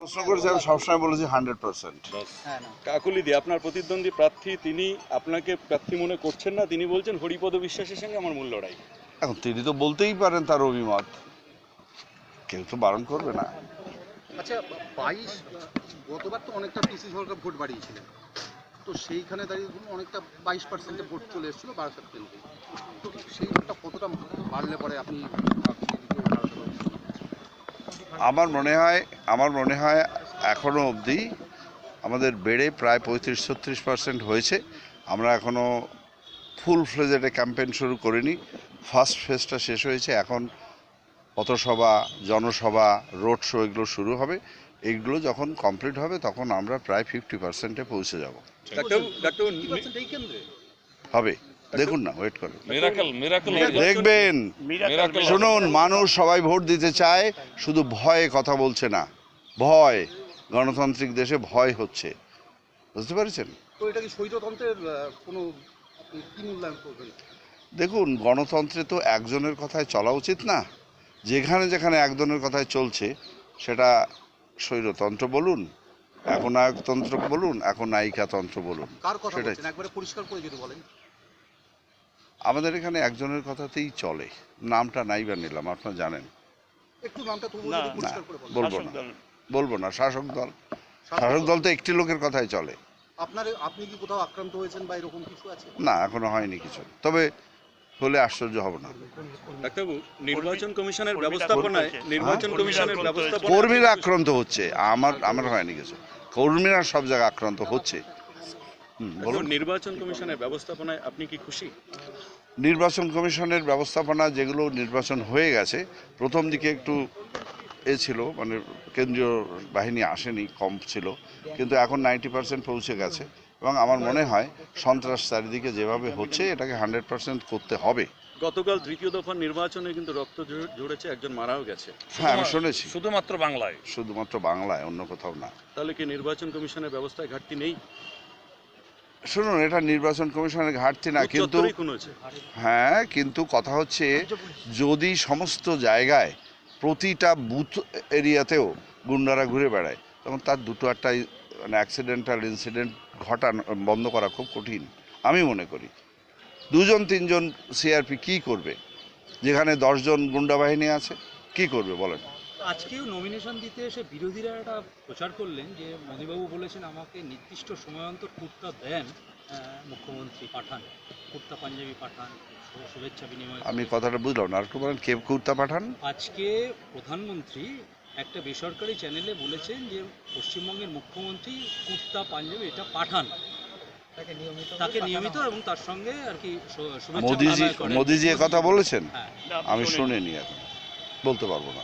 প্রশ্ন করেছি, আমি সবসময় বলেছি 100%। কাকুলিদি আপনার প্রতিদ্বন্দ্বী প্রার্থী, তিনি আপনাকে প্রার্থী মনে করছেন না, তিনি বলছেন হরিপদ বিশ্বাসের সঙ্গে আমার মূল লড়াই। এখন তিনি তো বলতেই পারেন তার অভিমত, কেউ তো বারণ করবে না। আচ্ছা, 22 গতবার তো অনেকটা পিসি সরকার ভোট বাড়িয়েছিলেন, তো সেইখানে দাঁড়িয়ে অনেকটা 22% ভোট চলে এসেছিল বারাসাত কেন্দ্রে। তো সেই ভোটটা কতটা বাড়লে পরে আপনি আমার মনে হয় এখনো অবধি আমাদের বেড়ে প্রায় 35-36% হয়েছে। আমরা এখনো ফুল ফ্লেজেডে ক্যাম্পেইন শুরু করিনি। ফার্স্ট ফেজটা শেষ হয়েছে, এখন পথসভা, জনসভা, রোড শো এগুলো শুরু হবে। এইগুলো যখন কমপ্লিট হবে তখন আমরা প্রায় 50%-এ পৌঁছে যাব। হবে, দেখুন না, ওয়েট করেন, দেখবেন। শুনুন, মানুষ সবাই ভোট দিতে চায়, শুধু ভয়ে কথা বলছে না। ভয়, গণতান্ত্রিক দেশে ভয় হচ্ছে, বুঝতে পেরেছেন? তো এটা কি স্বৈরতন্ত্রের কোনো কি মূল্যায়ন করবেন? দেখুন, গণতন্ত্রে তো একজনের কথায় চলা উচিত না। যেখানে যেখানে একজনের কথায় চলছে, সেটা স্বৈরতন্ত্র বলুন, একনায়কতন্ত্র বলুন, একনায়িকাতন্ত্র বলুন, কার কথা সেটাই। বলছেন একবারে পরিষ্কার করে যদি বলেন। আমাদের এখানে একজনের কথাতেই চলে, নামটা নাই বা নিলাম, আপনারা জানেন। একটু নামটা তবু না, যদি পরিষ্কার করে বলেন। বলবো না। শাসক দল তো একটি লোকের কথাই চলে। আপনি কি কোথাও আক্রান্ত হয়েছেন বা এরকম কিছু আছে? না, এখনো হয়নি কিছু, তবে হলে আশ্চর্য হব না। ডাক্তারবাবু, নির্বাচন কমিশনের ব্যবস্থাপনায় কর্মীরা আক্রান্ত হচ্ছে, আমার হয়নি কিছু। কর্মীরা সব জায়গায় আক্রান্ত হচ্ছে। বলুন। নির্বাচন কমিশনের ব্যবস্থাপনায় আপনি কি খুশি? নির্বাচন কমিশনের ব্যবস্থাপনা, যেগুলো নির্বাচন হয়ে গেছে, প্রথম দিকে একটু ছিল, মানে কেন্দ্রীয় বাহিনী আসেনি, কম ছিল, কিন্তু এখন 90% পৌঁছে গেছে। এবং আমার মনে হয় সন্ত্রাস চারিদিকে যেভাবে হচ্ছে, এটাকে 100% করতে হবে। গতকাল তৃতীয় দফার নির্বাচনে কিন্তু রক্ত ঝরেছে, একজন মারাও গেছে। হ্যাঁ, আমি শুনেছি। শুধুমাত্র বাংলায়, অন্য কোথাও না। তাহলে কি নির্বাচন কমিশনের ব্যবস্থায় ঘাটতি নেই? শুনুন, এটা নির্বাচন কমিশনের ঘাটতি না, কিন্তু হ্যাঁ, কিন্তু কথা হচ্ছে, যদি সমস্ত জায়গায় প্রতিটা বুথ এরিয়াতেও গুন্ডারা ঘুরে বেড়ায়, তখন তার দুটো একটা মানে অ্যাক্সিডেন্টাল ইনসিডেন্ট বন্ধ করা খুব কঠিন আমি মনে করি। 2-3 সিআরপি কি করবে যেখানে 10 জন গুন্ডা বাহিনী আছে? কি করবে বলেন? আজকেও নমিনেশন দিতে এসে বিরোধীরা একটা প্রচার করলেন যে মোদিবাবু বলেছেন আমাকে নির্দিষ্ট সময় অন্তর কুর্তা দেন, মুখ্যমন্ত্রী পাঠান, কুর্তা পাঞ্জাবি পাঠান, শুভেচ্ছা বিনিময়। আমি কথাটা বুঝলাম না, আর একটু বলেন, কে কুর্তা পাঠান? আজকে প্রধানমন্ত্রী একটা বেসরকারি চ্যানেলে বলেছেন যে পশ্চিমবঙ্গের মুখ্যমন্ত্রী কুর্তা পাঞ্জাবি এটা পাঠান, তাকে নিয়মিত, এবং তার সঙ্গে আর কি মোদিজি কথা বলেছেন? আমি শুনিনি, এখন বলতে পারবো না।